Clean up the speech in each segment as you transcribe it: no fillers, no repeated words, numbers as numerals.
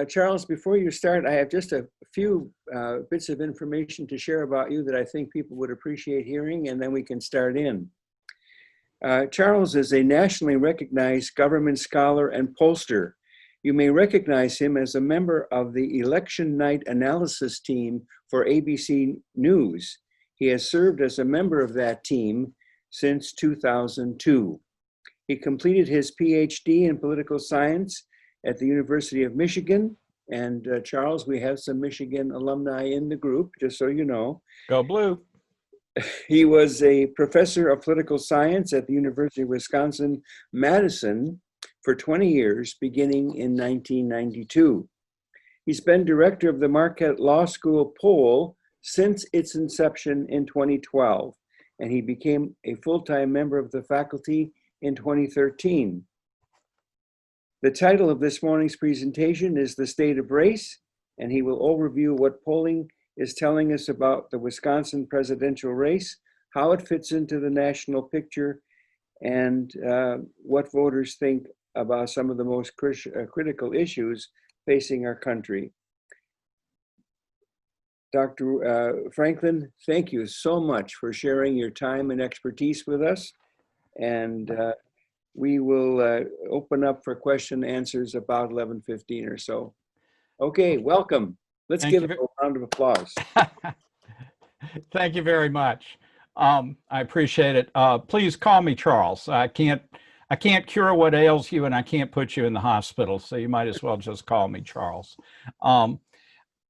Charles, before you start, I have just a few bits of information to share about you that I think people would appreciate hearing, and then we can start in. Charles is a nationally recognized government scholar and pollster. You may recognize him as a member of the election night analysis team for ABC News. He has served as a member of that team since 2002. He completed his PhD in political science at the University of Michigan. And Charles, we have some Michigan alumni in the group, just so you know. Go Blue. He was a professor of political science at the University of Wisconsin-Madison for 20 years, beginning in 1992. He's been director of the Marquette Law School poll since its inception in 2012, and he became a full-time member of the faculty in 2013. The title of this morning's presentation is The State of Race, and he will overview what polling is telling us about the Wisconsin presidential race, how it fits into the national picture, and what voters think about some of the most critical issues facing our country. Dr. Franklin, thank you so much for sharing your time and expertise with us. And we will open up for question and answers about 11:15 or so. Okay, welcome. Let's give it a round of applause. Thank you very much. I appreciate it. Please call me Charles. I can't cure what ails you, and I can't put you in the hospital, so you might as well just call me Charles.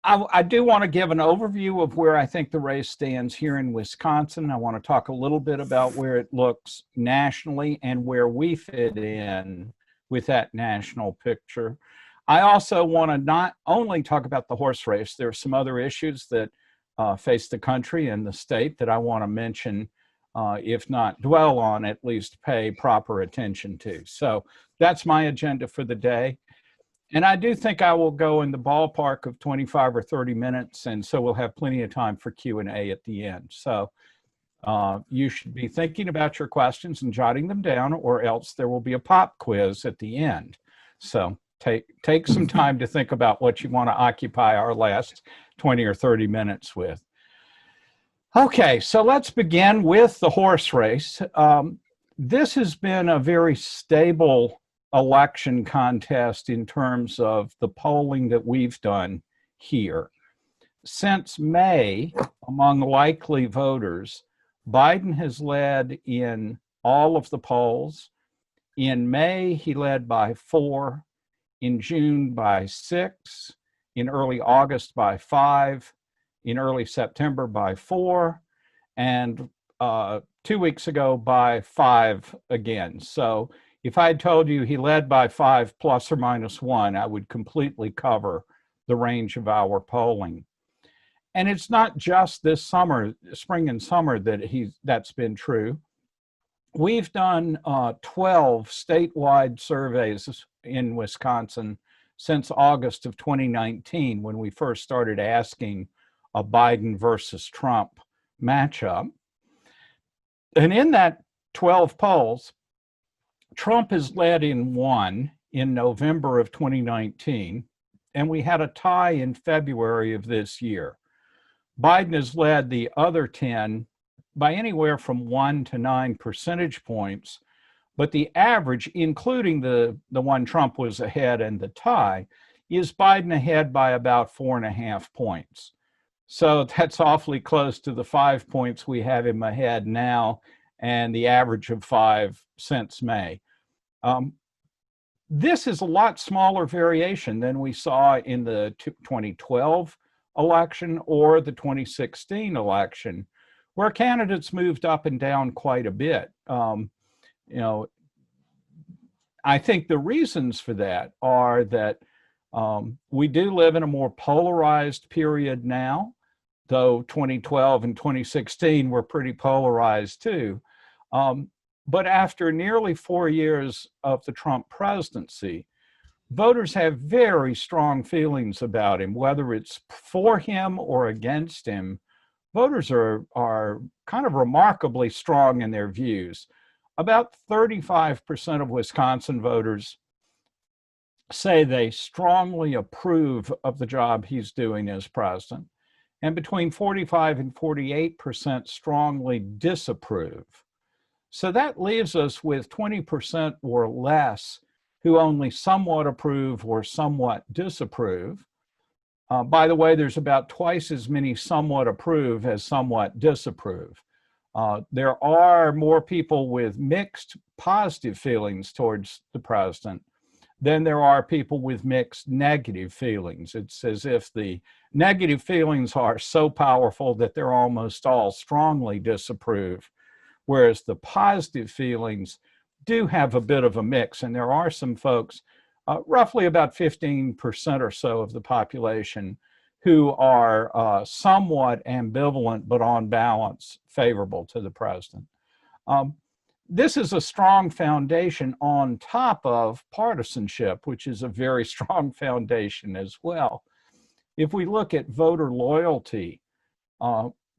I do want to give an overview of where I think the race stands here in Wisconsin. I want to talk a little bit about where it looks nationally and where we fit in with that national picture. I also want to not only talk about the horse race, there are some other issues that face the country and the state that I want to mention, if not dwell on, at least pay proper attention to. So that's my agenda for the day. And I do think I will go in the ballpark of 25 or 30 minutes, and so we'll have plenty of time for Q&A at the end. So you should be thinking about your questions and jotting them down, or else there will be a pop quiz at the end. So take some time to think about what you want to occupy our last 20 or 30 minutes with. Okay, so let's begin with the horse race. This has been a very stable election contest in terms of the polling that we've done here. Since May, among likely voters, Biden has led in all of the polls. In May, he led by 4, in June by 6, in early August by 5, in early September by 4, and 2 weeks ago by 5 again. So if I had told you he led by 5 plus or minus 1, I would completely cover the range of our polling. And it's not just this summer, spring and summer, that's been true. We've done 12 statewide surveys in Wisconsin since August of 2019, when we first started asking a Biden versus Trump matchup. And in that 12 polls, Trump has led in 1 in November of 2019, and we had a tie in February of this year. Biden has led the other 10 by anywhere from 1 to 9 percentage points, but the average, including the one Trump was ahead and the tie, is Biden ahead by about 4.5 points. So that's awfully close to the 5 points we have him ahead now, and the average of 5 since May. This is a lot smaller variation than we saw in the 2012 election or the 2016 election, where candidates moved up and down quite a bit. I think the reasons for that are that we do live in a more polarized period now, though 2012 and 2016 were pretty polarized too. But after nearly 4 years of the Trump presidency, voters have very strong feelings about him, whether it's for him or against him. Voters are kind of remarkably strong in their views. About 35% of Wisconsin voters say they strongly approve of the job he's doing as president, and between 45 and 48% strongly disapprove. So that leaves us with 20% or less who only somewhat approve or somewhat disapprove. By the way, there's about twice as many somewhat approve as somewhat disapprove. There are more people with mixed positive feelings towards the president than there are people with mixed negative feelings. It's as if the negative feelings are so powerful that they're almost all strongly disapprove, whereas the positive feelings do have a bit of a mix. And there are some folks, roughly about 15% or so of the population, who are somewhat ambivalent, but on balance, favorable to the president. This is a strong foundation on top of partisanship, which is a very strong foundation as well. If we look at voter loyalty,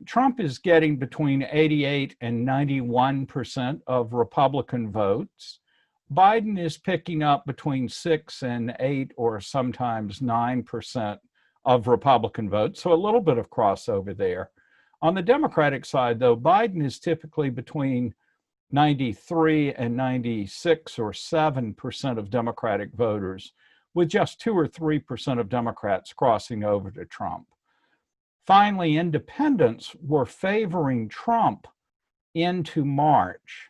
Trump is getting between 88 and 91% of Republican votes. Biden is picking up between 6 and 8 or sometimes 9% of Republican votes, so a little bit of crossover there. On the Democratic side, though, Biden is typically between 93 and 96 or 7% of Democratic voters, with just 2 or 3% of Democrats crossing over to Trump. Finally, independents were favoring Trump into March,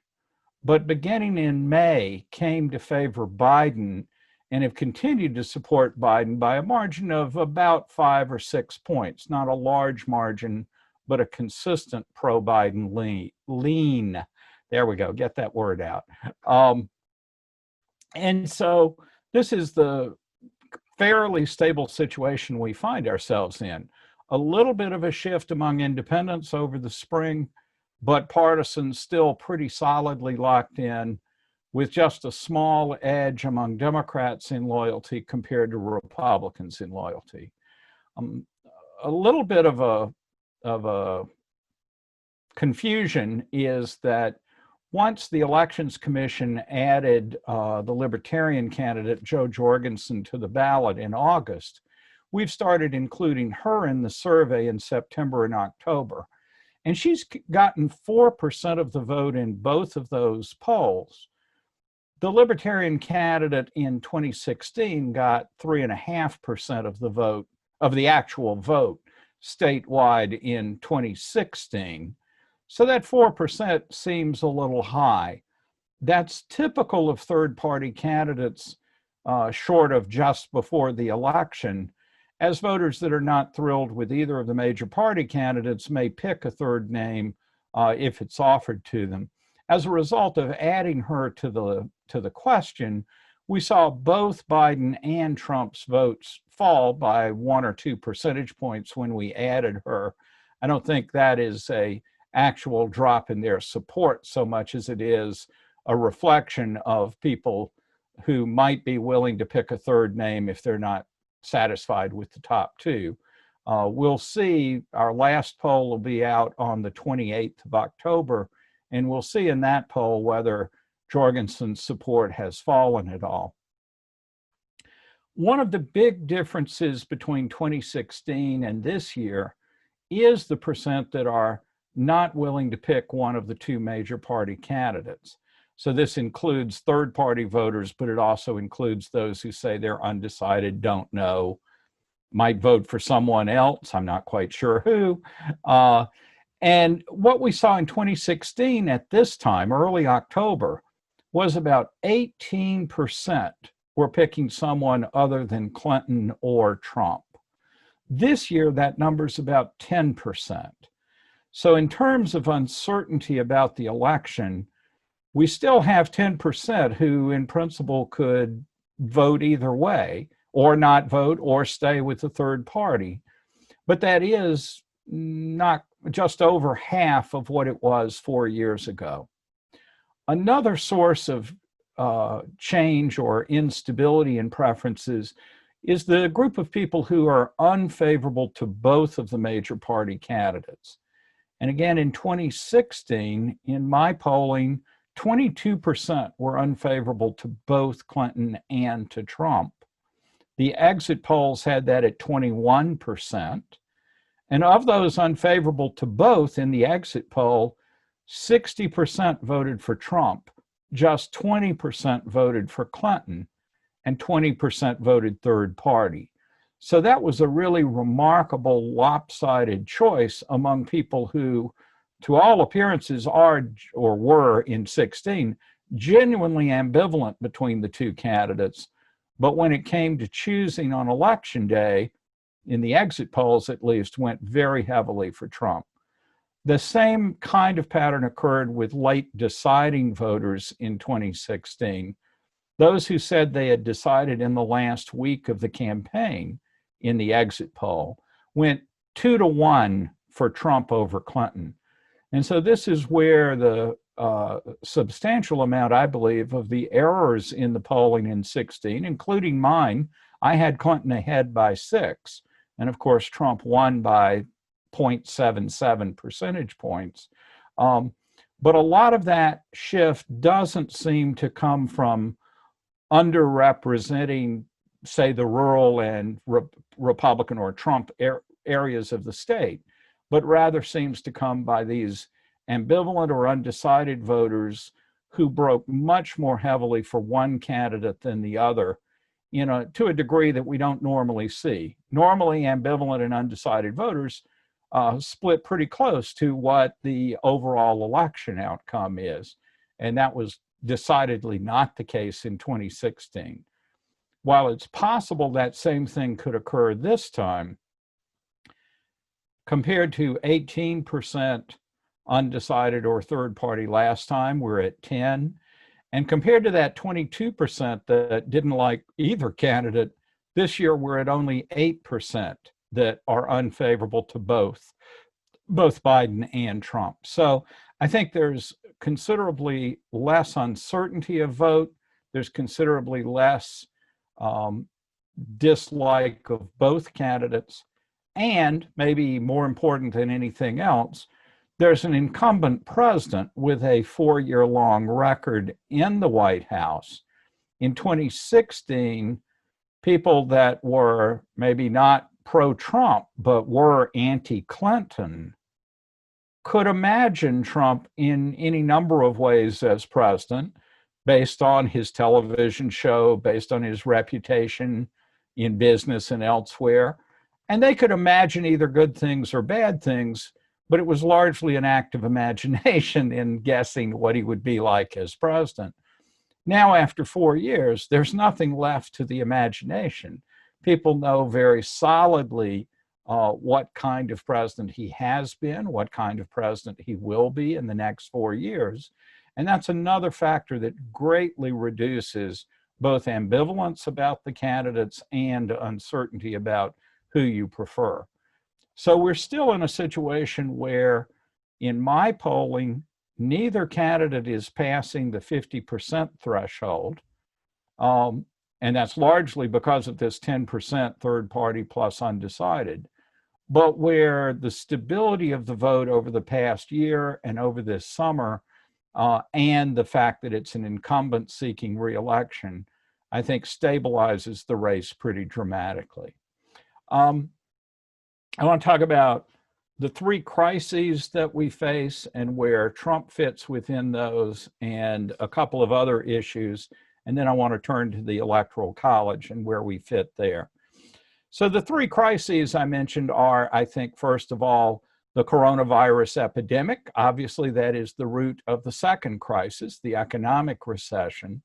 but beginning in May came to favor Biden and have continued to support Biden by a margin of about 5 or 6 points, not a large margin, but a consistent pro-Biden lean. There we go, get that word out. And so this is the fairly stable situation we find ourselves in. A little bit of a shift among independents over the spring, but partisans still pretty solidly locked in, with just a small edge among Democrats in loyalty compared to Republicans in loyalty. A little bit of a confusion is that once the Elections Commission added the Libertarian candidate Jo Jorgensen to the ballot in August, we've started including her in the survey in September and October. And she's gotten 4% of the vote in both of those polls. The Libertarian candidate in 2016 got 3.5% of the vote, of the actual vote, statewide in 2016. So that 4% seems a little high. That's typical of third-party candidates short of just before the election, as voters that are not thrilled with either of the major party candidates may pick a third name if it's offered to them. As a result of adding her to the question, we saw both Biden and Trump's votes fall by 1 or 2 percentage points when we added her. I don't think that is an actual drop in their support so much as it is a reflection of people who might be willing to pick a third name if they're not satisfied with the top two. We'll see. Our last poll will be out on the 28th of October, and we'll see in that poll whether Jorgensen's support has fallen at all. One of the big differences between 2016 and this year is the percent that are not willing to pick one of the two major party candidates. So this includes third-party voters, but it also includes those who say they're undecided, don't know, might vote for someone else, I'm not quite sure who. And what we saw in 2016 at this time, early October, was about 18% were picking someone other than Clinton or Trump. This year, that number's about 10%. So in terms of uncertainty about the election, we still have 10% who in principle could vote either way, or not vote, or stay with the third party. But that is not just over half of what it was 4 years ago. Another source of change or instability in preferences is the group of people who are unfavorable to both of the major party candidates. And again, in 2016, in my polling, 22% were unfavorable to both Clinton and to Trump. The exit polls had that at 21%. And of those unfavorable to both in the exit poll, 60% voted for Trump, just 20% voted for Clinton, and 20% voted third party. So that was a really remarkable lopsided choice among people who, to all appearances, are or were in 16 genuinely ambivalent between the two candidates. But when it came to choosing on election day, in the exit polls at least, went very heavily for Trump. The same kind of pattern occurred with late deciding voters in 2016. Those who said they had decided in the last week of the campaign in the exit poll went 2-1 for Trump over Clinton. And so this is where the substantial amount, I believe, of the errors in the polling in 16, including mine, I had Clinton ahead by 6. And of course, Trump won by 0.77 percentage points. But a lot of that shift doesn't seem to come from underrepresenting, say, the rural and Republican or Trump areas of the state, but rather seems to come by these ambivalent or undecided voters who broke much more heavily for one candidate than the other, to a degree that we don't normally see. Normally, ambivalent and undecided voters split pretty close to what the overall election outcome is. And that was decidedly not the case in 2016. While it's possible that same thing could occur this time, compared to 18% undecided or third party last time, we're at 10. And compared to that 22% that didn't like either candidate, this year we're at only 8% that are unfavorable to both Biden and Trump. So I think there's considerably less uncertainty of vote. There's considerably less dislike of both candidates. And maybe more important than anything else, there's an incumbent president with a 4-year-long record in the White House. In 2016, people that were maybe not pro-Trump, but were anti-Clinton, could imagine Trump in any number of ways as president, based on his television show, based on his reputation in business and elsewhere. And they could imagine either good things or bad things, but it was largely an act of imagination in guessing what he would be like as president. Now, after 4 years, there's nothing left to the imagination. People know very solidly what kind of president he has been, what kind of president he will be in the next 4 years. And that's another factor that greatly reduces both ambivalence about the candidates and uncertainty about who you prefer. So we're still in a situation where, in my polling, neither candidate is passing the 50% threshold. And that's largely because of this 10% third party plus undecided. But where the stability of the vote over the past year and over this summer, and the fact that it's an incumbent seeking re-election, I think stabilizes the race pretty dramatically. I want to talk about the 3 crises that we face and where Trump fits within those, and a couple of other issues. And then I want to turn to the Electoral College and where we fit there. So the 3 crises I mentioned are, I think, first of all, the coronavirus epidemic. Obviously, that is the root of the second crisis, the economic recession.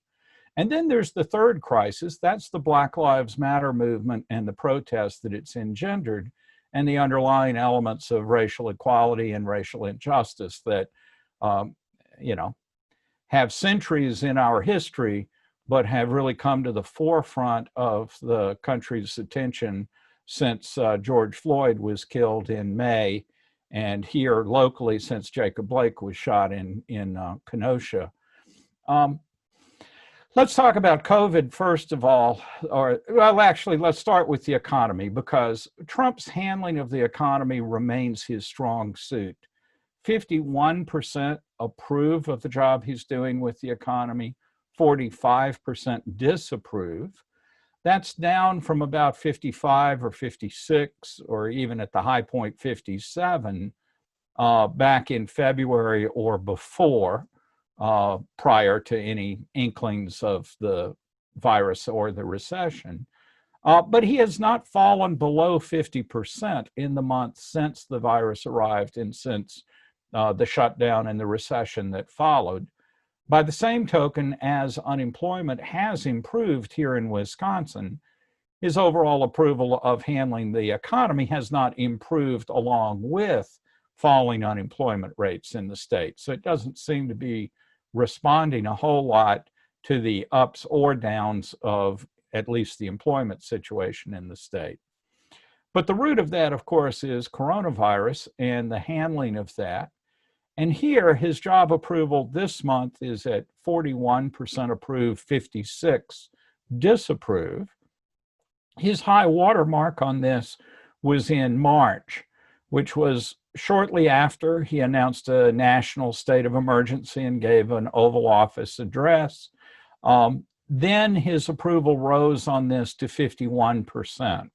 And then there's the third crisis. That's the Black Lives Matter movement and the protests that it's engendered, and the underlying elements of racial equality and racial injustice that, have centuries in our history, but have really come to the forefront of the country's attention since George Floyd was killed in May, and here locally since Jacob Blake was shot in Kenosha. Let's talk about COVID first of all, let's start with the economy, because Trump's handling of the economy remains his strong suit. 51% approve of the job he's doing with the economy, 45% disapprove. That's down from about 55 or 56, or even at the high point 57 back in February or before, prior to any inklings of the virus or the recession. But he has not fallen below 50% in the months since the virus arrived and since the shutdown and the recession that followed. By the same token, as unemployment has improved here in Wisconsin, his overall approval of handling the economy has not improved along with falling unemployment rates in the state. So it doesn't seem to be responding a whole lot to the ups or downs of at least the employment situation in the state. But the root of that, of course, is coronavirus and the handling of that. And here, his job approval this month is at 41% approve, 56 disapprove. His high watermark on this was in March, which was shortly after he announced a national state of emergency and gave an Oval Office address. Then his approval rose on this to 51%,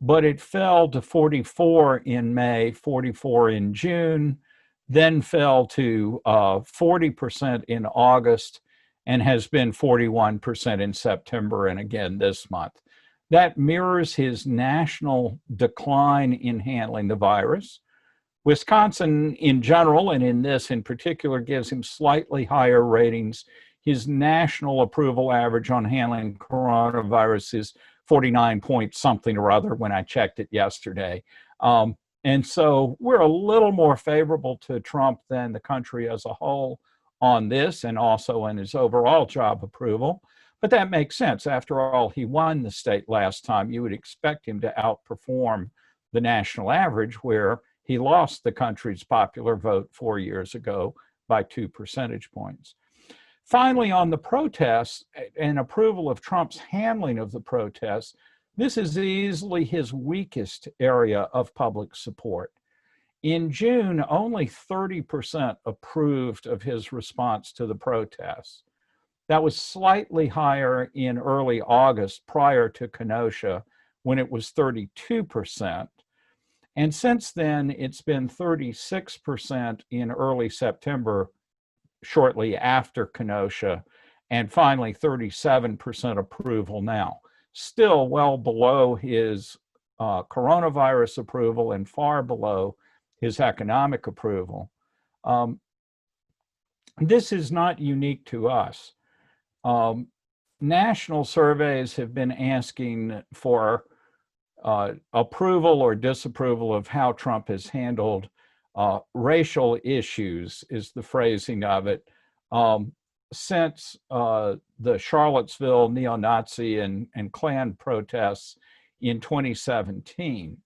but it fell to 44 in May, 44 in June, then fell to 40% in August, and has been 41% in September and again this month. That mirrors his national decline in handling the virus. Wisconsin in general, and in this in particular, gives him slightly higher ratings. His national approval average on handling coronavirus is 49 point something or other when I checked it yesterday. And so we're a little more favorable to Trump than the country as a whole on this, and also in his overall job approval. But that makes sense. After all, he won the state last time. You would expect him to outperform the national average, where he lost the country's popular vote 4 years ago by 2 percentage points. Finally, on the protests and approval of Trump's handling of the protests, this is easily his weakest area of public support. In June, only 30% approved of his response to the protests. That was slightly higher in early August prior to Kenosha, when it was 32%. And since then, it's been 36% in early September, shortly after Kenosha, and finally 37% approval now. Still well below his coronavirus approval and far below his economic approval. This is not unique to us. National surveys have been asking for approval or disapproval of how Trump has handled racial issues, is the phrasing of it, since the Charlottesville neo-Nazi and Klan protests in 2017.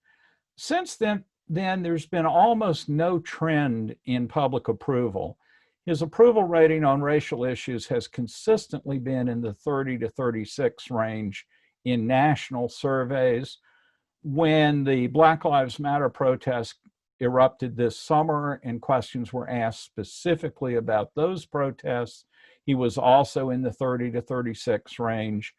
Since then, there's been almost no trend in public approval. His approval rating on racial issues has consistently been in the 30 to 36 range in national surveys. When the Black Lives Matter protests erupted this summer and questions were asked specifically about those protests, he was also in the 30 to 36 range.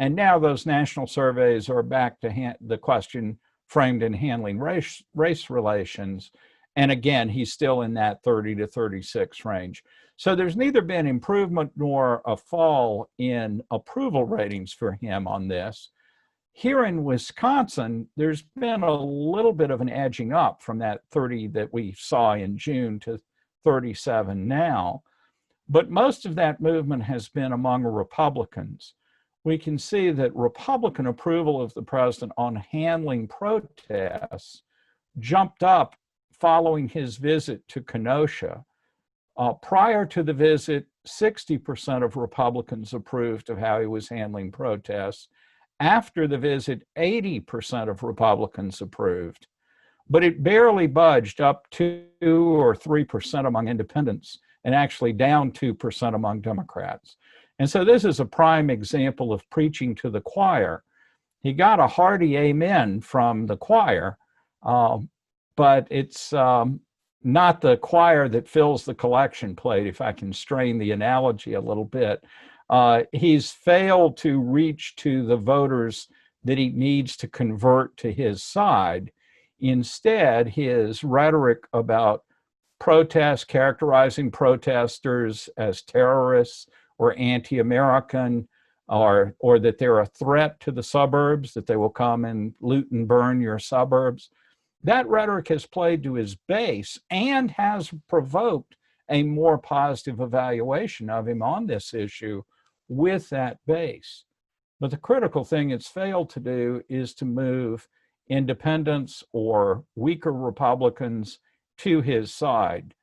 And now those national surveys are back to the question framed in handling race relations. And again, he's still in that 30 to 36 range. So there's neither been improvement nor a fall in approval ratings for him on this. Here in Wisconsin, there's been a little bit of an edging up from that 30 that we saw in June to 37 now. But most of that movement has been among Republicans. We can see that Republican approval of the president on handling protests jumped up following his visit to Kenosha. Prior to the visit, 60% of Republicans approved of how he was handling protests. After the visit, 80% of Republicans approved, but it barely budged up 2 or 3% among independents and actually down 2% among Democrats. And so this is a prime example of preaching to the choir. He got a hearty amen from the choir, but it's not the choir that fills the collection plate, if I can strain the analogy a little bit. He's failed to reach to the voters that he needs to convert to his side. Instead, his rhetoric about protests, characterizing protesters as terrorists or anti-American, or that they're a threat to the suburbs, that they will come and loot and burn your suburbs. That rhetoric has played to his base and has provoked a more positive evaluation of him on this issue with that base. But the critical thing it's failed to do is to move independents or weaker Republicans to his side.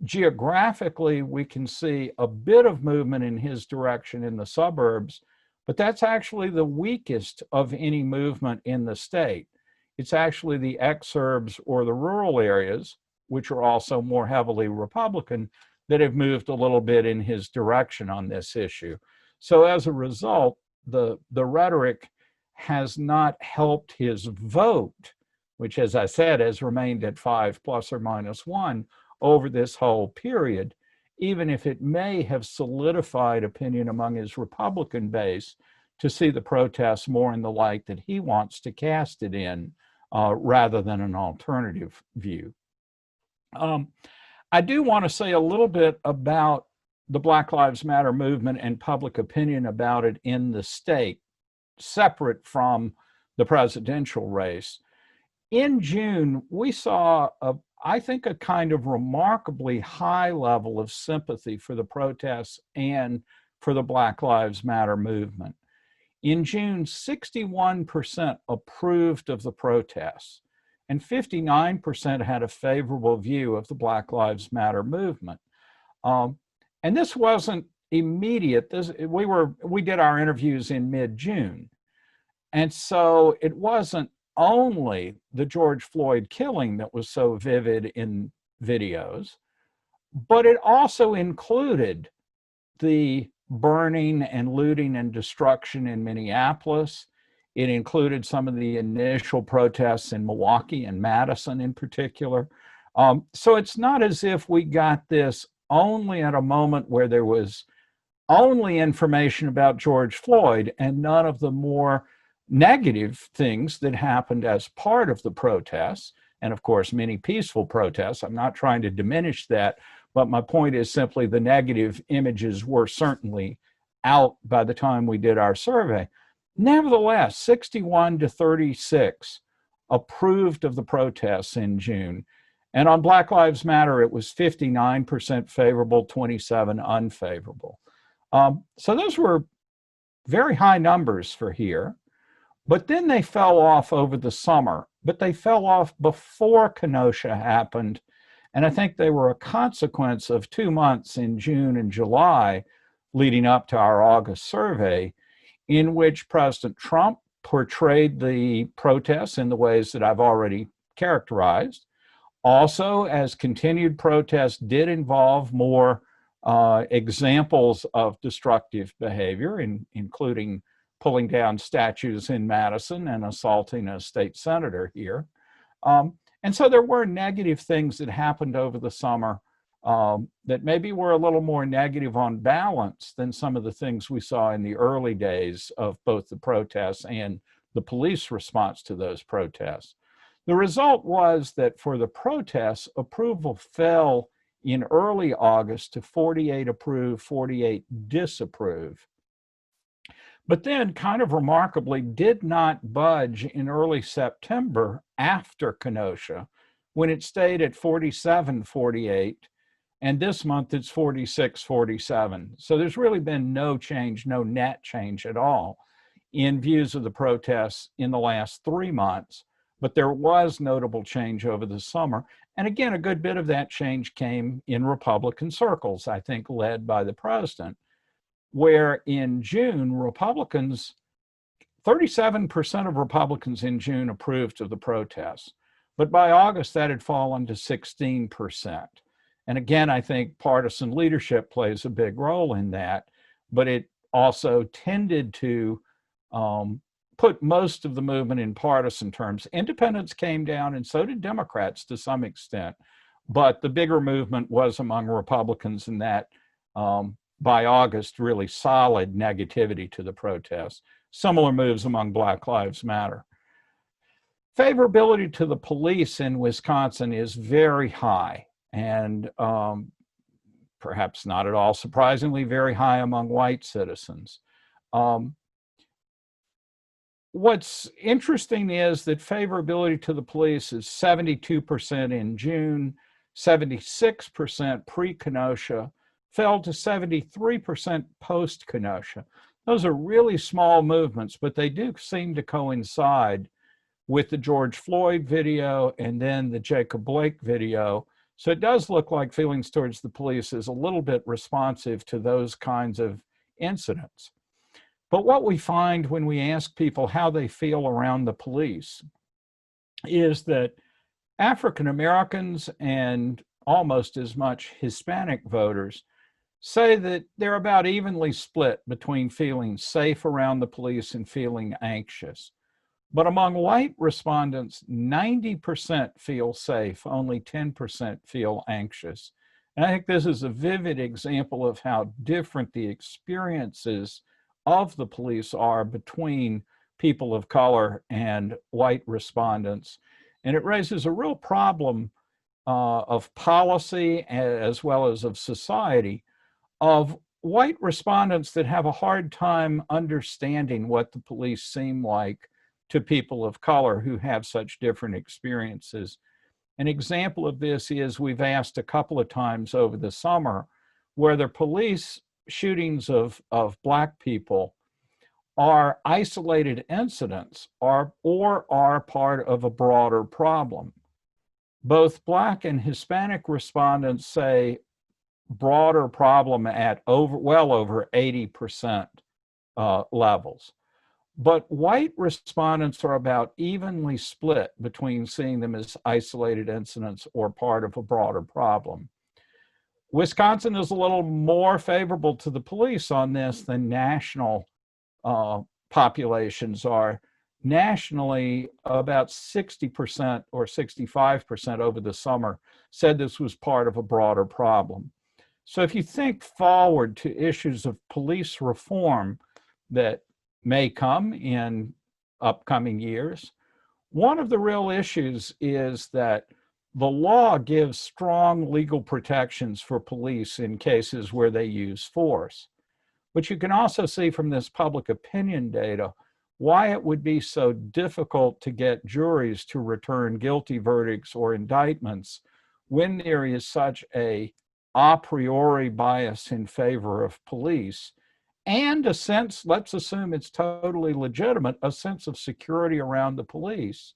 Geographically, we can see a bit of movement in his direction in the suburbs, but that's actually the weakest of any movement in the state. It's actually the exurbs or the rural areas, which are also more heavily Republican, that have moved a little bit in his direction on this issue. So as a result, the rhetoric has not helped his vote, which, as I said, has remained at 5 plus or minus 1 over this whole period, even if it may have solidified opinion among his Republican base to see the protests more in the light that he wants to cast it in, rather than an alternative view. I do want to say a little bit about the Black Lives Matter movement and public opinion about it in the state, separate from the presidential race. In June, we saw, I think, a kind of remarkably high level of sympathy for the protests and for the Black Lives Matter movement. In June, 61% approved of the protests, and 59% had a favorable view of the Black Lives Matter movement. And this wasn't immediate. We did our interviews in mid-June. And so it wasn't only the George Floyd killing that was so vivid in videos, but it also included the burning and looting and destruction in Minneapolis. It included some of the initial protests in Milwaukee and Madison in particular. So it's not as if we got this only at a moment where there was only information about George Floyd and none of the more negative things that happened as part of the protests. And of course, many peaceful protests. I'm not trying to diminish that, but my point is simply the negative images were certainly out by the time we did our survey. Nevertheless, 61 to 36 approved of the protests in June. And on Black Lives Matter, it was 59% favorable, 27 unfavorable. So those were very high numbers for here. But then they fell off over the summer, but they fell off before Kenosha happened. And I think they were a consequence of 2 months in June and July leading up to our August survey, in which President Trump portrayed the protests in the ways that I've already characterized. Also, as continued protests did involve more examples of destructive behavior, including pulling down statues in Madison and assaulting a state senator here. And so there were negative things that happened over the summer that maybe were a little more negative on balance than some of the things we saw in the early days of both the protests and the police response to those protests. The result was that for the protests, approval fell in early August to 48 approve, 48 disapprove. But then, kind of remarkably, did not budge in early September after Kenosha, when it stayed at 47-48, and this month it's 46-47. So there's really been no change, no net change at all in views of the protests in the last 3 months, but there was notable change over the summer. And again, a good bit of that change came in Republican circles, I think led by the president, where in June, 37% of Republicans in June approved of the protests. But by August, that had fallen to 16%. And again, I think partisan leadership plays a big role in that, but it also tended to put most of the movement in partisan terms. Independents came down, and so did Democrats to some extent. But the bigger movement was among Republicans, and that by August, really solid negativity to the protests. Similar moves among Black Lives Matter. Favorability to the police in Wisconsin is very high, and perhaps not at all surprisingly, very high among white citizens. What's interesting is that favorability to the police is 72% in June, 76% pre-Kenosha, fell to 73% post-Kenosha. Those are really small movements, but they do seem to coincide with the George Floyd video and then the Jacob Blake video. So it does look like feelings towards the police is a little bit responsive to those kinds of incidents. But what we find when we ask people how they feel around the police is that African Americans and almost as much Hispanic voters say that they're about evenly split between feeling safe around the police and feeling anxious. But among white respondents, 90% feel safe, only 10% feel anxious. And I think this is a vivid example of how different the experiences of the police are between people of color and white respondents. And it raises a real problem of policy as well as of society, of white respondents that have a hard time understanding what the police seem like to people of color who have such different experiences. An example of this is we've asked a couple of times over the summer whether police shootings of Black people are isolated incidents or are part of a broader problem. Both Black and Hispanic respondents say broader problem at well over 80% levels. But white respondents are about evenly split between seeing them as isolated incidents or part of a broader problem. Wisconsin is a little more favorable to the police on this than national populations are. Nationally, about 60% or 65% over the summer said this was part of a broader problem. So if you think forward to issues of police reform that may come in upcoming years, one of the real issues is that the law gives strong legal protections for police in cases where they use force. But you can also see from this public opinion data why it would be so difficult to get juries to return guilty verdicts or indictments when there is such a priori bias in favor of police, and a sense, let's assume it's totally legitimate, a sense of security around the police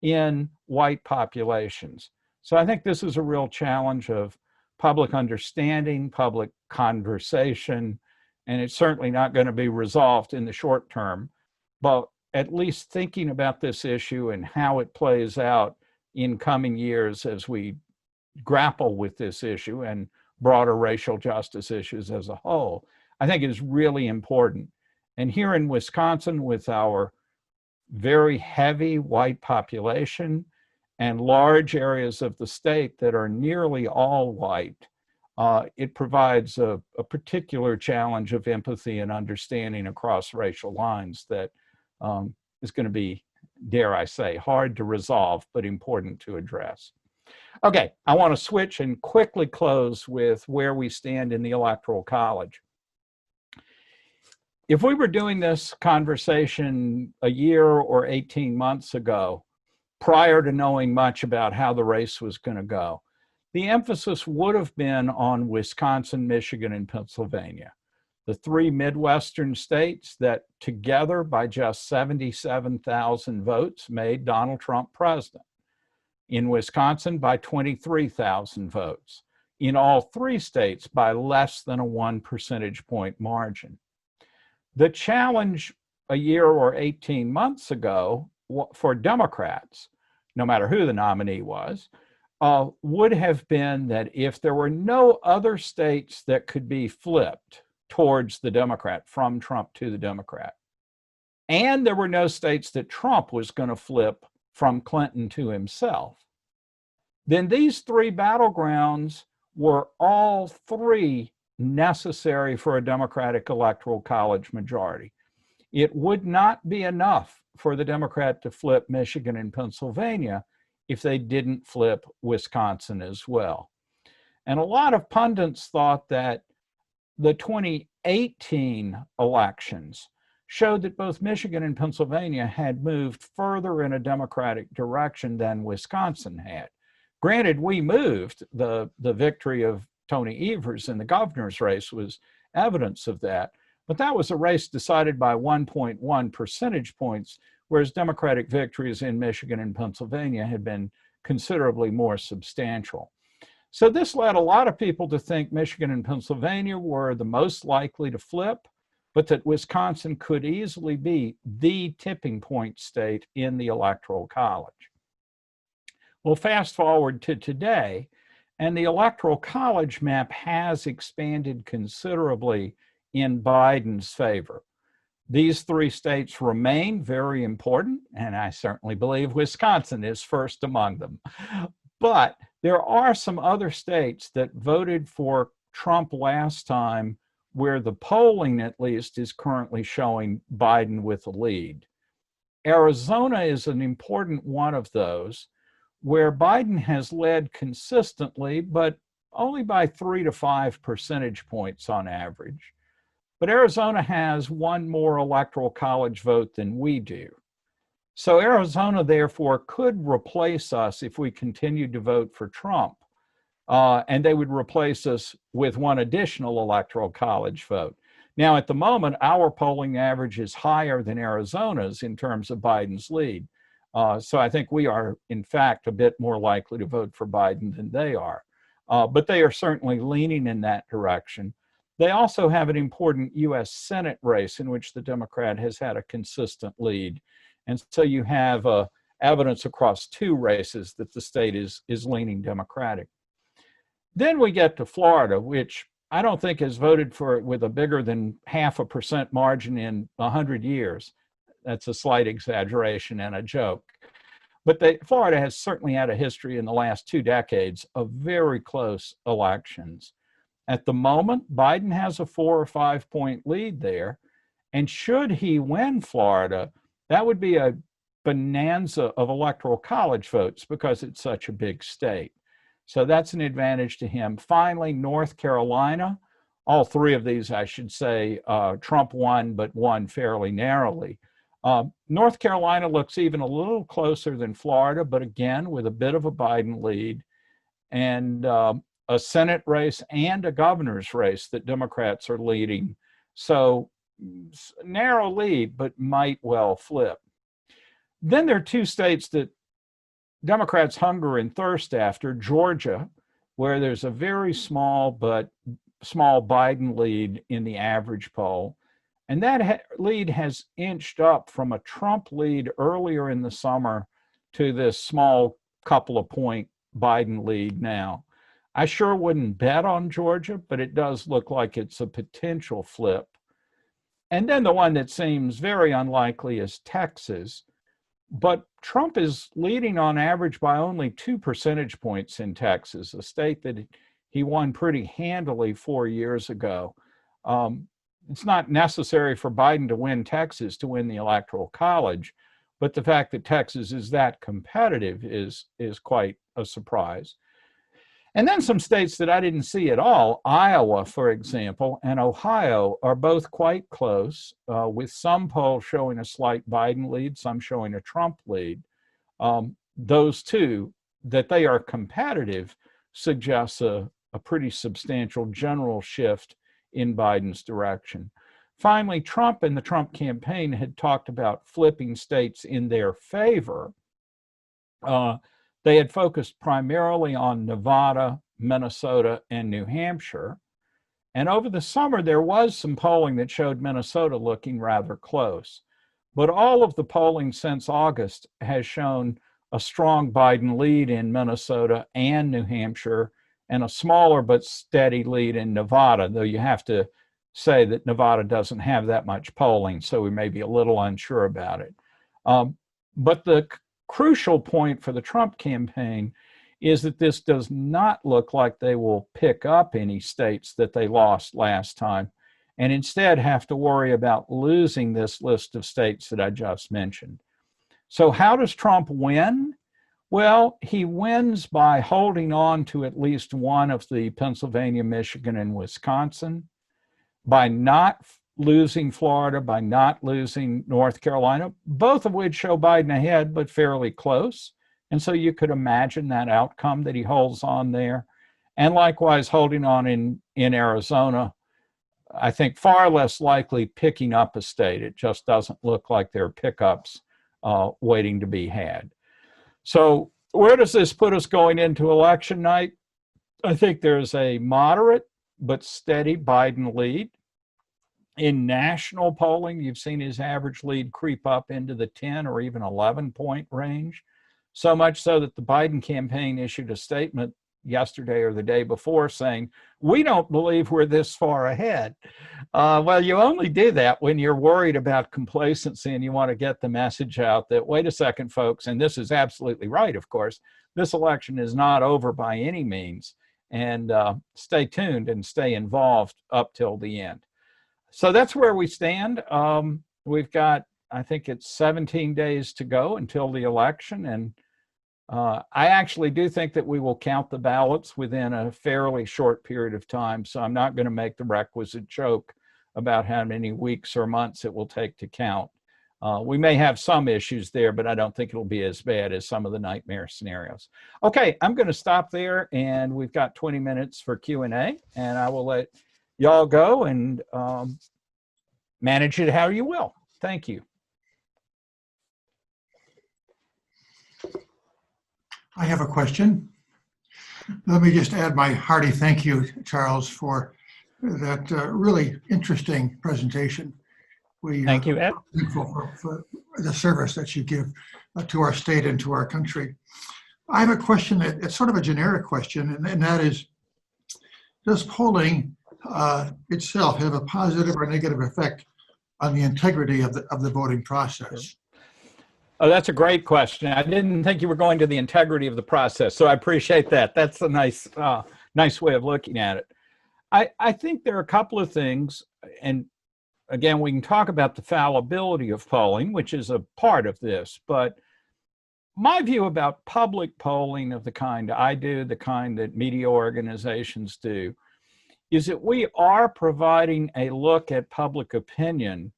in white populations. So I think this is a real challenge of public understanding, public conversation, and it's certainly not going to be resolved in the short term, but at least thinking about this issue and how it plays out in coming years as we grapple with this issue and broader racial justice issues as a whole, I think is really important. And here in Wisconsin, with our very heavy white population and large areas of the state that are nearly all white, it provides a particular challenge of empathy and understanding across racial lines that is going to be, dare I say, hard to resolve, but important to address. Okay, I want to switch and quickly close with where we stand in the Electoral College. If we were doing this conversation a year or 18 months ago, prior to knowing much about how the race was going to go, the emphasis would have been on Wisconsin, Michigan, and Pennsylvania, the three Midwestern states that together by just 77,000 votes made Donald Trump president. In Wisconsin by 23,000 votes. In all three states by less than a 1 percentage point margin. The challenge a year or 18 months ago for Democrats, no matter who the nominee was, would have been that if there were no other states that could be flipped towards the Democrat, from Trump to the Democrat, and there were no states that Trump was going to flip from Clinton to himself, then these three battlegrounds were all three necessary for a Democratic Electoral College majority. It would not be enough for the Democrat to flip Michigan and Pennsylvania if they didn't flip Wisconsin as well. And a lot of pundits thought that the 2018 elections showed that both Michigan and Pennsylvania had moved further in a Democratic direction than Wisconsin had. Granted, we moved. The victory of Tony Evers in the governor's race was evidence of that, but that was a race decided by 1.1 percentage points, whereas Democratic victories in Michigan and Pennsylvania had been considerably more substantial. So this led a lot of people to think Michigan and Pennsylvania were the most likely to flip, but that Wisconsin could easily be the tipping point state in the Electoral College. Well, fast forward to today, and the Electoral College map has expanded considerably in Biden's favor. These three states remain very important, and I certainly believe Wisconsin is first among them. But there are some other states that voted for Trump last time where the polling, at least, is currently showing Biden with a lead. Arizona is an important one of those where Biden has led consistently, but only by 3 to 5 percentage points on average. But Arizona has one more Electoral College vote than we do. So Arizona, therefore, could replace us if we continued to vote for Trump. And they would replace us with one additional Electoral College vote. Now, at the moment, our polling average is higher than Arizona's in terms of Biden's lead. So I think we are, in fact, a bit more likely to vote for Biden than they are. But they are certainly leaning in that direction. They also have an important U.S. Senate race in which the Democrat has had a consistent lead. And so you have evidence across two races that the state is leaning Democratic. Then we get to Florida, which I don't think has voted for it with a bigger than 0.5% margin in 100 years. That's a slight exaggeration and a joke. But Florida has certainly had a history in the last 2 decades of very close elections. At the moment, Biden has a 4 or 5 point lead there. And should he win Florida, that would be a bonanza of Electoral College votes because it's such a big state. So that's an advantage to him. Finally, North Carolina, all three of these, I should say, Trump won, but won fairly narrowly. North Carolina looks even a little closer than Florida, but again, with a bit of a Biden lead, and a Senate race and a governor's race that Democrats are leading. So narrow lead, but might well flip. Then there are two states that Democrats hunger and thirst after: Georgia, where there's a very small Biden lead in the average poll. And that lead has inched up from a Trump lead earlier in the summer to this small couple of point Biden lead now. I sure wouldn't bet on Georgia, but it does look like it's a potential flip. And then the one that seems very unlikely is Texas. But Trump is leading on average by only 2 percentage points in Texas, a state that he won pretty handily 4 years ago. It's not necessary for Biden to win Texas to win the Electoral College, but the fact that Texas is that competitive is quite a surprise. And then some states that I didn't see at all, Iowa, for example, and Ohio are both quite close, with some polls showing a slight Biden lead, some showing a Trump lead. Those two, that they are competitive, suggests a pretty substantial general shift in Biden's direction. Finally, Trump and the Trump campaign had talked about flipping states in their favor. They had focused primarily on Nevada, Minnesota, and New Hampshire. And over the summer, there was some polling that showed Minnesota looking rather close. But all of the polling since August has shown a strong Biden lead in Minnesota and New Hampshire, and a smaller but steady lead in Nevada, though you have to say that Nevada doesn't have that much polling, so we may be a little unsure about it. But the crucial point for the Trump campaign is that this does not look like they will pick up any states that they lost last time, and instead have to worry about losing this list of states that I just mentioned. So how does Trump win? Well, he wins by holding on to at least one of the Pennsylvania, Michigan, and Wisconsin, by not losing Florida, by not losing North Carolina, both of which show Biden ahead, but fairly close. And so you could imagine that outcome that he holds on there. And likewise, holding on in Arizona, I think far less likely picking up a state. It just doesn't look like there are pickups waiting to be had. So where does this put us going into election night? I think there's a moderate but steady Biden lead. In national polling, you've seen his average lead creep up into the 10 or even 11-point range, so much so that the Biden campaign issued a statement yesterday or the day before saying, we don't believe we're this far ahead. Well, you only do that when you're worried about complacency and you want to get the message out that, wait a second, folks, and this is absolutely right, of course, this election is not over by any means, and stay tuned and stay involved up till the end. So that's where we stand. We've got, I think it's 17 days to go until the election. And I actually do think that we will count the ballots within a fairly short period of time. So I'm not going to make the requisite joke about how many weeks or months it will take to count. We may have some issues there, but I don't think it'll be as bad as some of the nightmare scenarios. Okay, I'm going to stop there, and we've got 20 minutes for Q&A, and I will let y'all go and manage it how you will. Thank you. I have a question. Let me just add my hearty thank you, Charles, for that really interesting presentation. Thank you, Ed. Thankful for the service that you give to our state and to our country. I have a question, it's sort of a generic question, and that is, does polling itself have a positive or negative effect on the integrity of the voting process? Oh, that's a great question. I didn't think you were going to the integrity of the process, so I appreciate that. That's a nice way of looking at it. I think there are a couple of things, and again, we can talk about the fallibility of polling, which is a part of this, but my view about public polling of the kind I do, the kind that media organizations do, is that we are providing a look at public opinion,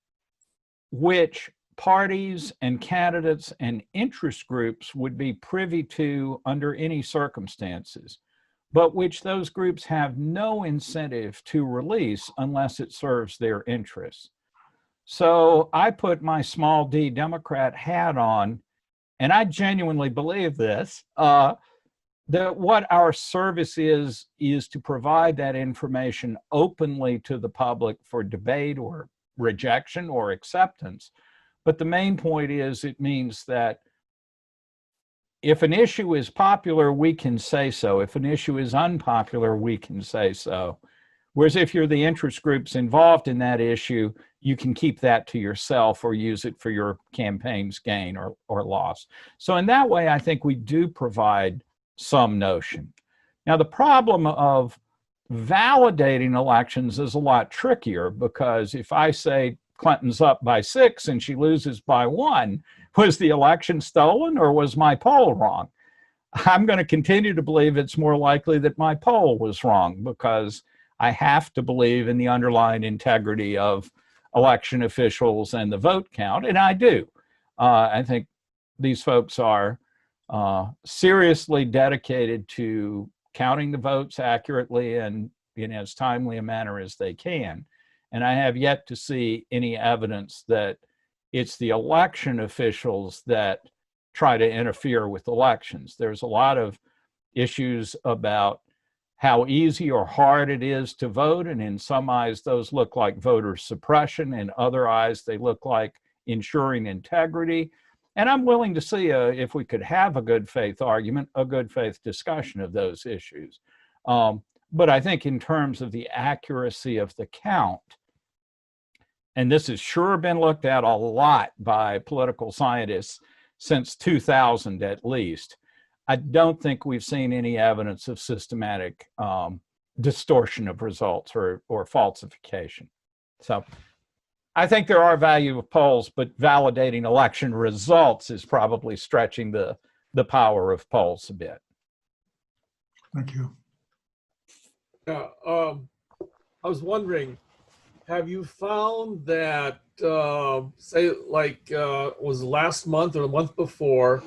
which parties and candidates and interest groups would be privy to under any circumstances, but which those groups have no incentive to release unless it serves their interests. So I put my small d Democrat hat on, and I genuinely believe this, that what our service is to provide that information openly to the public for debate or rejection or acceptance. But the main point is it means that if an issue is popular, we can say so. If an issue is unpopular, we can say so. Whereas if you're the interest groups involved in that issue, you can keep that to yourself or use it for your campaign's gain or loss. So in that way, I think we do provide some notion. Now, the problem of validating elections is a lot trickier, because if I say Clinton's up by 6 and she loses by 1, was the election stolen or was my poll wrong? I'm going to continue to believe it's more likely that my poll was wrong, because I have to believe in the underlying integrity of election officials and the vote count, and I do. I think these folks are seriously dedicated to counting the votes accurately and in as timely a manner as they can. And I have yet to see any evidence that it's the election officials that try to interfere with elections. There's a lot of issues about how easy or hard it is to vote, and in some eyes those look like voter suppression, in other eyes they look like ensuring integrity. And I'm willing to see, if we could have a good faith argument, a good faith discussion of those issues. But I think in terms of the accuracy of the count, and this has sure been looked at a lot by political scientists since 2000 at least, I don't think we've seen any evidence of systematic distortion of results or falsification. So I think there are value of polls, but validating election results is probably stretching the power of polls a bit. Thank you. Yeah, I was wondering, have you found that, say, like, was last month or the month before,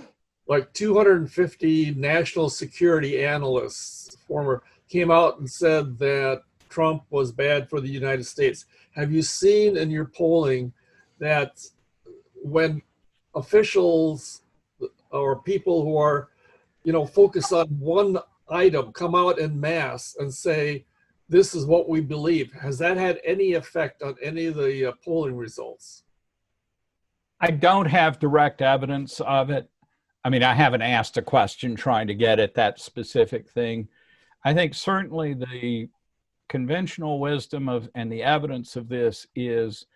like 250 national security analysts, former, came out and said that Trump was bad for the United States. Have you seen in your polling that when officials or people who are, focused on one item come out en masse and say, this is what we believe, has that had any effect on any of the polling results? I don't have direct evidence of it. I mean, I haven't asked a question trying to get at that specific thing. I think certainly the conventional wisdom and the evidence of this is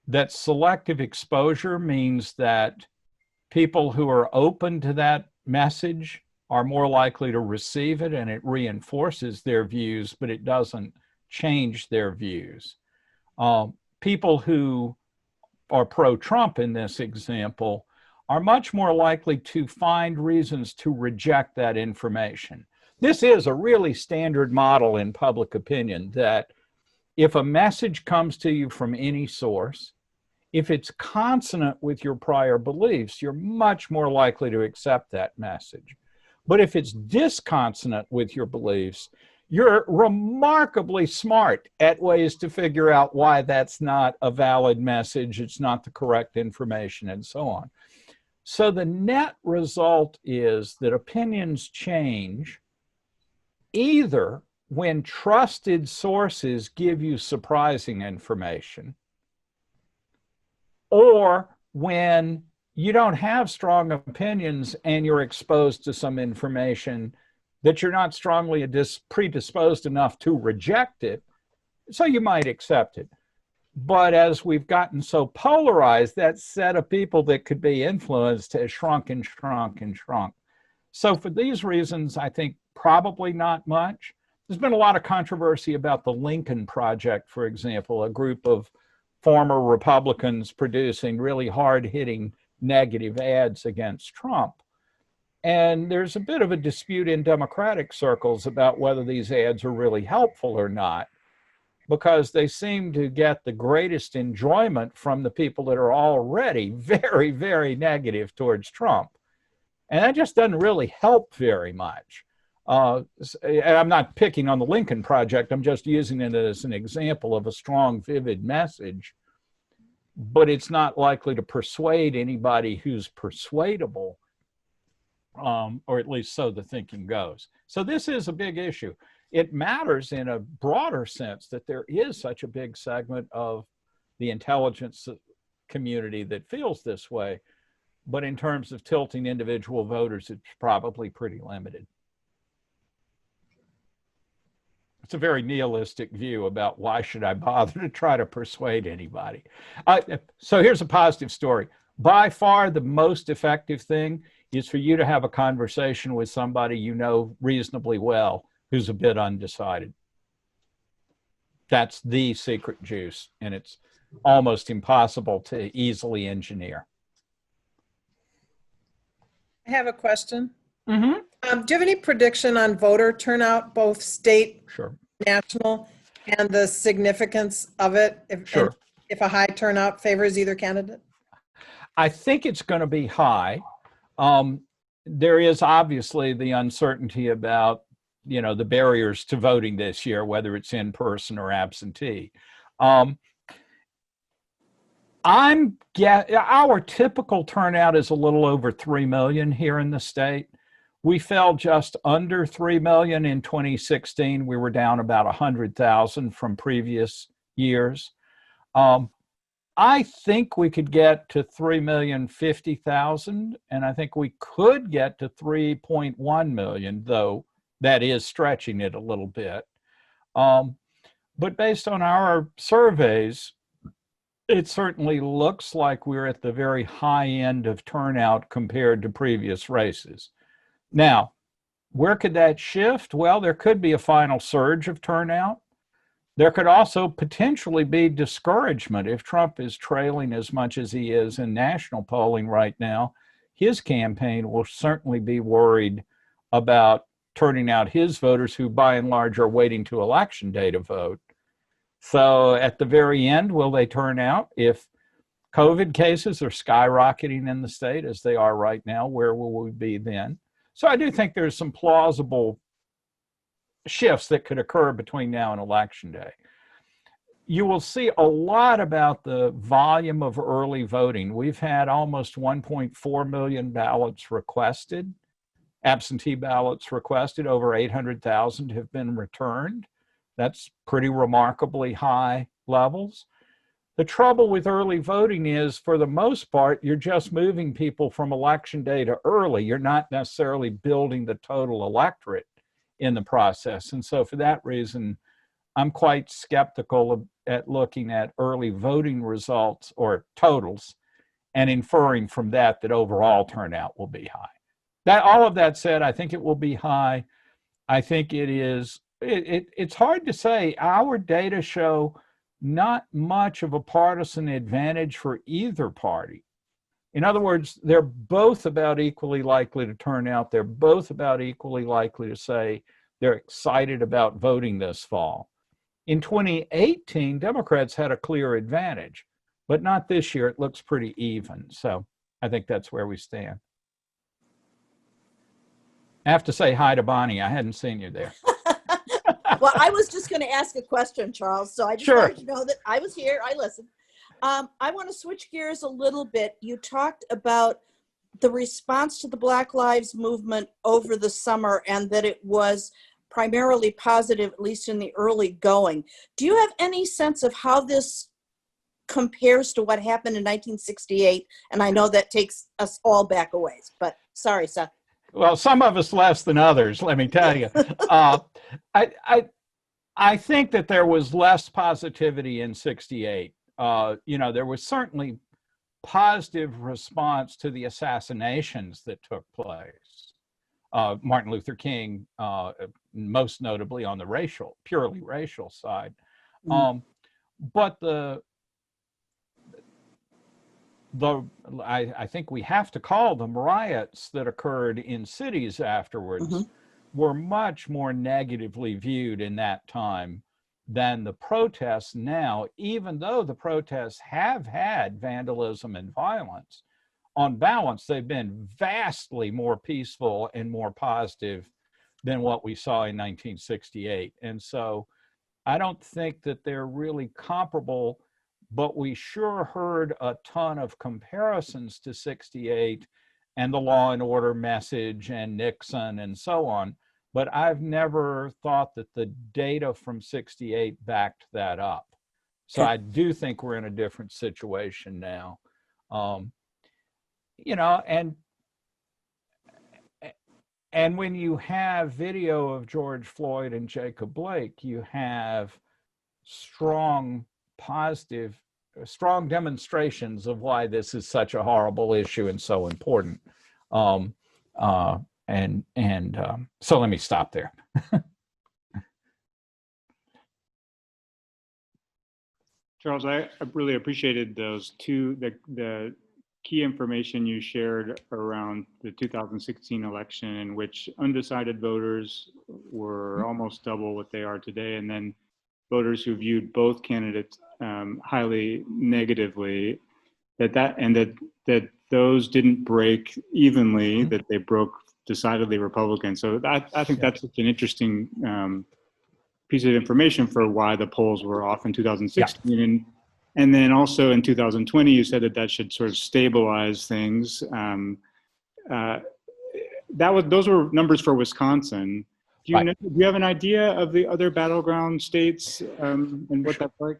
that selective exposure means that people who are open to that message are more likely to receive it, and it reinforces their views, but it doesn't change their views. People who are pro-Trump in this example are much more likely to find reasons to reject that information. This is a really standard model in public opinion that if a message comes to you from any source, if it's consonant with your prior beliefs, you're much more likely to accept that message. But if it's disconsonant with your beliefs, you're remarkably smart at ways to figure out why that's not a valid message, it's not the correct information, and so on. So the net result is that opinions change either when trusted sources give you surprising information, or when you don't have strong opinions and you're exposed to some information that you're not strongly predisposed enough to reject it, so you might accept it. But as we've gotten so polarized, that set of people that could be influenced has shrunk and shrunk and shrunk. So for these reasons, I think probably not much. There's been a lot of controversy about the Lincoln Project, for example, a group of former Republicans producing really hard-hitting negative ads against Trump. And there's a bit of a dispute in Democratic circles about whether these ads are really helpful or not, because they seem to get the greatest enjoyment from the people that are already very, very negative towards Trump. And that just doesn't really help very much. I'm not picking on the Lincoln Project, I'm just using it as an example of a strong, vivid message, but it's not likely to persuade anybody who's persuadable, or at least so the thinking goes. So this is a big issue. It matters in a broader sense that there is such a big segment of the intelligence community that feels this way, but in terms of tilting individual voters, it's probably pretty limited. It's a very nihilistic view about why should I bother to try to persuade anybody. So here's a positive story. By far the most effective thing is for you to have a conversation with somebody you know reasonably well who's a bit undecided. That's the secret juice, and it's almost impossible to easily engineer. I have a question. Mm-hmm. Do you have any prediction on voter turnout, both state, Sure. national, and the significance of it? Sure. If a high turnout favors either candidate? I think it's going to be high. There is obviously the uncertainty about, the barriers to voting this year, whether it's in person or absentee. Our typical turnout is a little over 3 million here in the state. We fell just under 3 million in 2016. We were down about 100,000 from previous years. I think we could get to 3,050,000, and I think we could get to 3.1 million, though that is stretching it a little bit. But based on our surveys, it certainly looks like we're at the very high end of turnout compared to previous races. Now, where could that shift? Well, there could be a final surge of turnout. There could also potentially be discouragement if Trump is trailing as much as he is in national polling right now. His campaign will certainly be worried about turning out his voters who by and large are waiting to election day to vote. So at the very end, will they turn out? If COVID cases are skyrocketing in the state as they are right now, where will we be then? So I do think there's some plausible shifts that could occur between now and election day. You will see a lot about the volume of early voting. We've had almost 1.4 million ballots requested, absentee ballots requested. Over 800,000 have been returned. That's pretty remarkably high levels. The trouble with early voting is, for the most part, you're just moving people from election day to early. You're not necessarily building the total electorate in the process. And so for that reason, I'm quite skeptical at looking at early voting results or totals and inferring from that that overall turnout will be high. That, all of that said, I think it will be high. I think it's hard to say. Our data show not much of a partisan advantage for either party. In other words, they're both about equally likely to turn out. They're both about equally likely to say they're excited about voting this fall. In 2018, Democrats had a clear advantage, but not this year. It looks pretty even. So I think that's where we stand. I have to say hi to Bonnie. I hadn't seen you there. Well, I was just going to ask a question, Charles. So I just Sure. wanted to know that I was here. I listened. I want to switch gears a little bit. You talked about the response to the Black Lives Movement over the summer and that it was primarily positive, at least in the early going. Do you have any sense of how this compares to what happened in 1968? And I know that takes us all back a ways, but sorry, Seth. Well, some of us less than others, let me tell you. I think that there was less positivity in 68. There was certainly positive response to the assassinations that took place. Martin Luther King, most notably on the purely racial side. But I think we have to call them riots that occurred in cities afterwards were much more negatively viewed in that time than the protests now, even though the protests have had vandalism and violence. On balance, they've been vastly more peaceful and more positive than what we saw in 1968. And so I don't think that they're really comparable, but we sure heard a ton of comparisons to 68 and the law and order message and Nixon and so on. But I've never thought that the data from 68 backed that up. So I do think we're in a different situation now. And when you have video of George Floyd and Jacob Blake, you have strong demonstrations of why this is such a horrible issue and so important. So let me stop there. Charles, I really appreciated those the key information you shared around the 2016 election, in which undecided voters were almost double what they are today, and then voters who viewed both candidates highly negatively, that those didn't break evenly, that they broke decidedly Republican. So I think that's such an interesting piece of information for why the polls were off in 2016. Yeah. And then also in 2020, you said that should sort of stabilize things. Those were numbers for Wisconsin. Do you have an idea of the other battleground states and what that's like?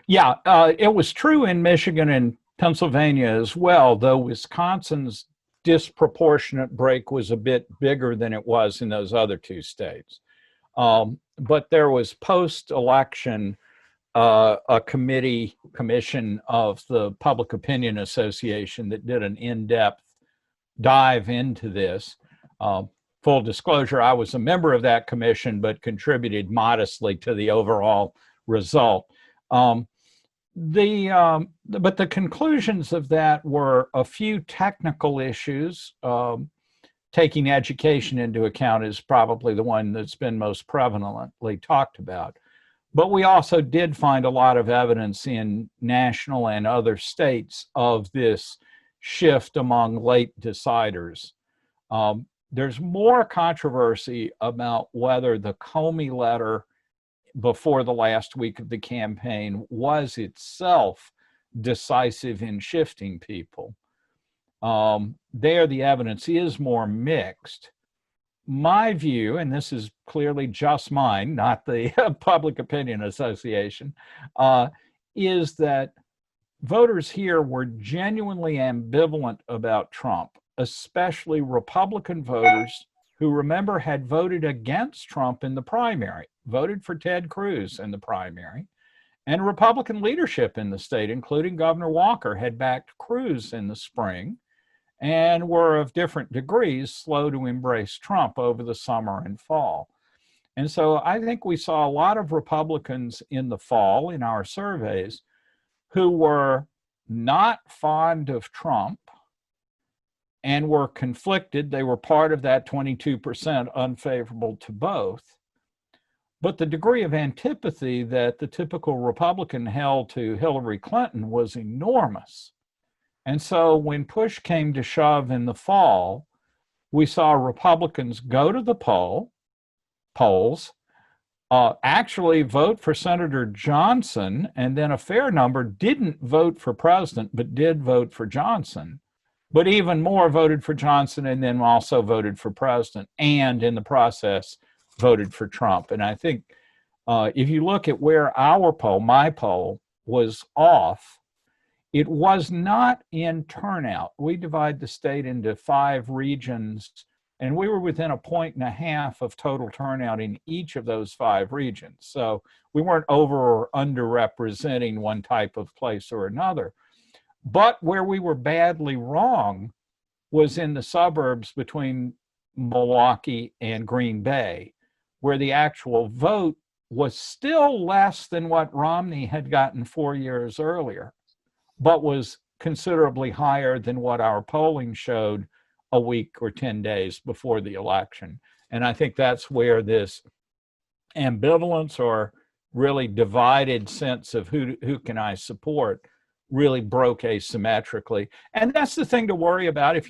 Yeah, it was true in Michigan and Pennsylvania as well, though Wisconsin's disproportionate break was a bit bigger than it was in those other two states. But there was post-election a commission of the Public Opinion Association that did an in-depth dive into this. full disclosure, I was a member of that commission, but contributed modestly to the overall result. But the conclusions of that were a few technical issues. Taking education into account is probably the one that's been most prevalently talked about. But we also did find a lot of evidence in national and other states of this shift among late deciders. There's more controversy about whether the Comey letter before the last week of the campaign was itself decisive in shifting people. There, the evidence is more mixed. My view, and this is clearly just mine, not the Public Opinion Association, is that voters here were genuinely ambivalent about Trump, especially Republican voters who, remember, had voted against Trump in the primary, voted for Ted Cruz in the primary, and Republican leadership in the state, including Governor Walker, had backed Cruz in the spring and were of different degrees slow to embrace Trump over the summer and fall. And so I think we saw a lot of Republicans in the fall in our surveys who were not fond of Trump and were conflicted. They were part of that 22% unfavorable to both. But the degree of antipathy that the typical Republican held to Hillary Clinton was enormous. And so when push came to shove in the fall, we saw Republicans go to the polls, actually vote for Senator Johnson, and then a fair number didn't vote for president, but did vote for Johnson. But even more voted for Johnson and then also voted for president, and in the process voted for Trump. And I think if you look at where our poll, my poll, was off, it was not in turnout. We divide the state into 5 regions, and we were within 1.5 points of total turnout in each of those 5 regions. So we weren't over or underrepresenting one type of place or another. But where we were badly wrong was in the suburbs between Milwaukee and Green Bay, where the actual vote was still less than what Romney had gotten 4 years earlier, but was considerably higher than what our polling showed a week or 10 days before the election. And I think that's where this ambivalence or really divided sense of who can I support really broke asymmetrically. And that's the thing to worry about. If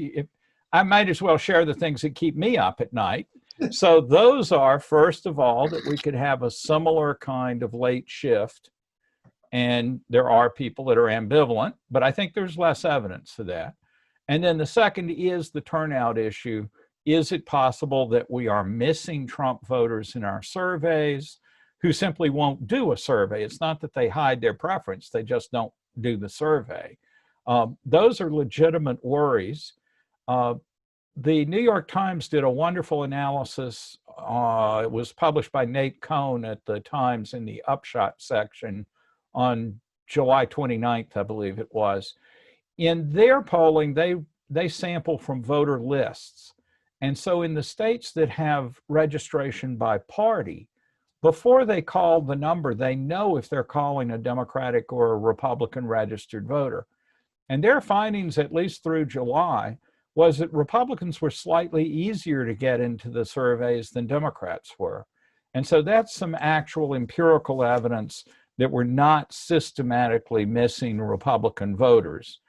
I might as well share the things that keep me up at night. So those are, first of all, that we could have a similar kind of late shift. And there are people that are ambivalent, but I think there's less evidence of that. And then the second is the turnout issue. Is it possible that we are missing Trump voters in our surveys who simply won't do a survey? It's not that they hide their preference, they just don't do the survey. Those are legitimate worries. The New York Times did a wonderful analysis. It was published by Nate Cohn at the Times in the Upshot section on July 29th, I believe it was. In their polling, they sample from voter lists. And so in the states that have registration by party, before they call the number, they know if they're calling a Democratic or a Republican registered voter. And their findings, at least through July, was that Republicans were slightly easier to get into the surveys than Democrats were. And so that's some actual empirical evidence that we're not systematically missing Republican voters.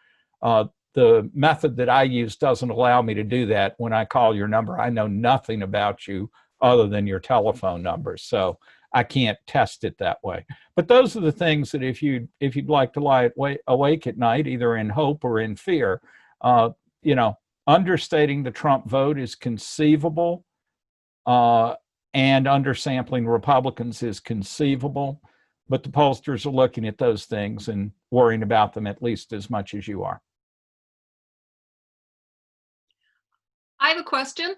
The method that I use doesn't allow me to do that. When I call your number, I know nothing about you other than your telephone number. So I can't test it that way. But those are the things that if you'd like to lie awake at night, either in hope or in fear, understating the Trump vote is conceivable, and undersampling Republicans is conceivable. But the pollsters are looking at those things and worrying about them at least as much as you are. I have a question.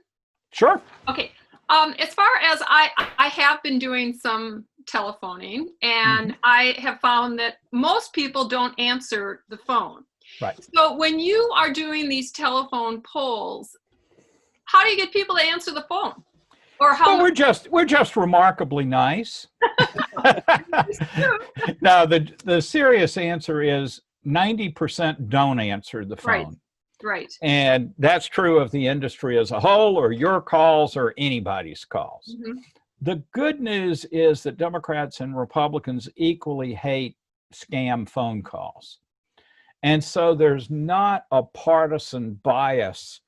Sure. Okay. As far as I have been doing some telephoning, and I have found that most people don't answer the phone. Right. So when you are doing these telephone polls, how do you get people to answer the phone? Or how Well, we're just remarkably nice. No, the serious answer is 90% don't answer the Right. phone. Right. And that's true of the industry as a whole, or your calls, or anybody's calls. Mhm. The good news is that Democrats and Republicans equally hate scam phone calls. And so there's not a partisan bias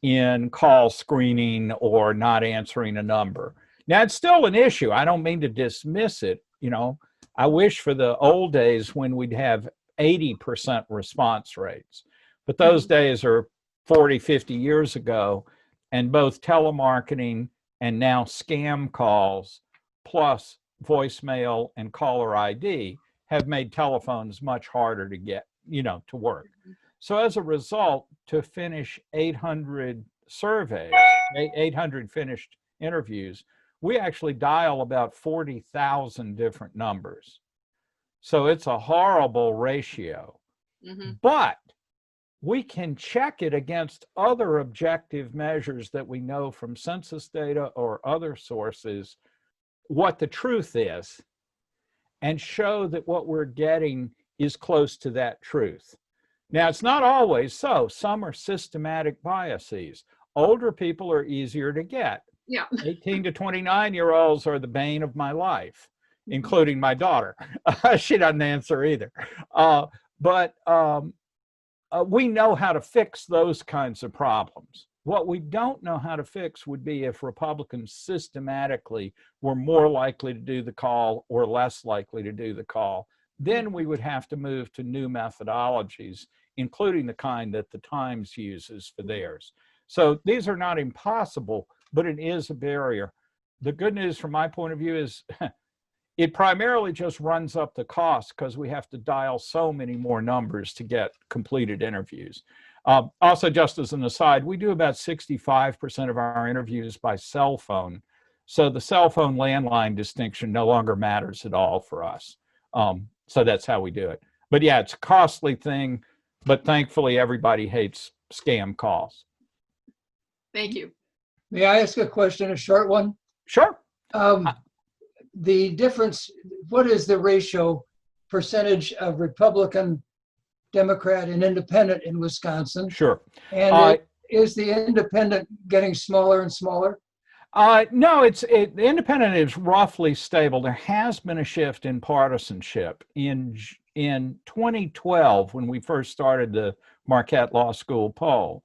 in call screening or not answering a number. Now, it's still an issue. I don't mean to dismiss it. You know, I wish for the old days when we'd have 80% response rates. But those days are 40, 50 years ago. And both telemarketing and now scam calls, plus voicemail and caller ID, have made telephones much harder to get, to work. So as a result, to finish 800 surveys, 800 finished interviews, we actually dial about 40,000 different numbers. So it's a horrible ratio. Mhm. But we can check it against other objective measures that we know from census data or other sources, what the truth is, and show that what we're getting is close to that truth. Now, it's not always so. Some are systematic biases. Older people are easier to get. Yeah. 18 to 29-year-olds are the bane of my life, including my daughter. She doesn't answer either. But we know how to fix those kinds of problems. What we don't know how to fix would be if Republicans systematically were more likely to do the call or less likely to do the call. Then we would have to move to new methodologies, including the kind that the Times uses for theirs. So these are not impossible, but it is a barrier. The good news from my point of view is it primarily just runs up the cost because we have to dial so many more numbers to get completed interviews. Also, just as an aside, we do about 65% of our interviews by cell phone. So the cell phone landline distinction no longer matters at all for us. So that's how we do it. But yeah, it's a costly thing, but thankfully everybody hates scam calls. Thank you. May I ask a question, a short one? Sure. The difference, what is the ratio percentage of Republican, Democrat, and independent in Wisconsin? Sure. And is the independent getting smaller and smaller? No, the independent is roughly stable. There has been a shift in partisanship. In 2012, when we first started the Marquette Law School poll,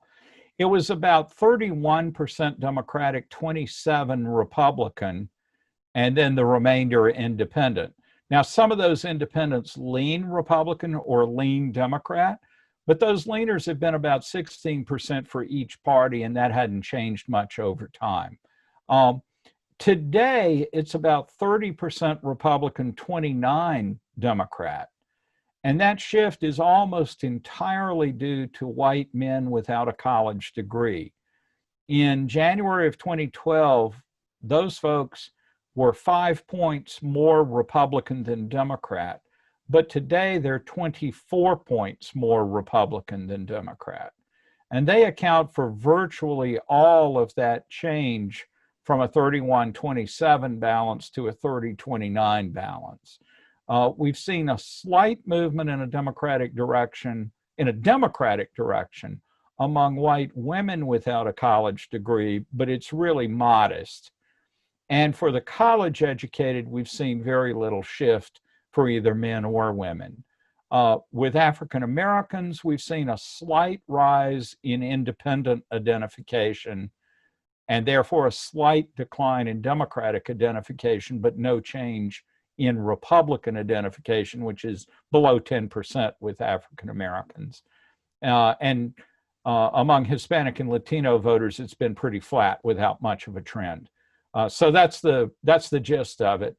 it was about 31% Democratic, 27 Republican, and then the remainder independent. Now, some of those independents lean Republican or lean Democrat, but those leaners have been about 16% for each party, and that hadn't changed much over time. Today, it's about 30% Republican, 29 Democrat. And that shift is almost entirely due to white men without a college degree. In January of 2012, those folks were 5 points more Republican than Democrat, but today they're 24 points more Republican than Democrat. And they account for virtually all of that change from a 31-27 balance to a 30-29 balance. We've seen a slight movement in a Democratic direction among white women without a college degree, but it's really modest. And for the college educated, we've seen very little shift for either men or women. With African Americans, we've seen a slight rise in independent identification and therefore a slight decline in Democratic identification, but no change in Republican identification, which is below 10% with African Americans. And among Hispanic and Latino voters, it's been pretty flat without much of a trend. So that's the gist of it.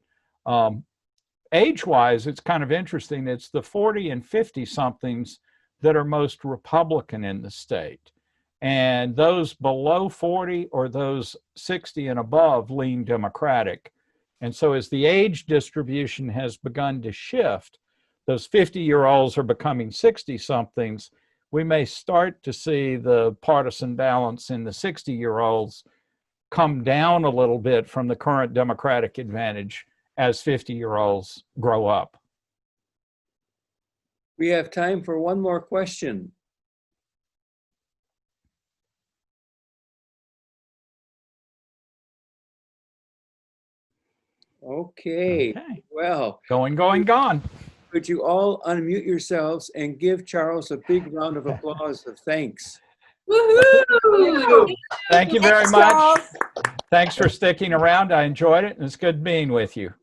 Age-wise, it's kind of interesting. It's the 40 and 50 somethings that are most Republican in the state. And those below 40 or those 60 and above lean Democratic. And so as the age distribution has begun to shift, those 50-year-olds are becoming 60-somethings, we may start to see the partisan balance in the 60-year-olds come down a little bit from the current Democratic advantage as 50-year-olds grow up. We have time for one more question. Okay, Okay. well, Going, gone. could you all unmute yourselves and give Charles a big round of applause of thanks? Woohoo! Thank you very Thanks, much. Charles. Thanks for sticking around. I enjoyed it, and it's good being with you.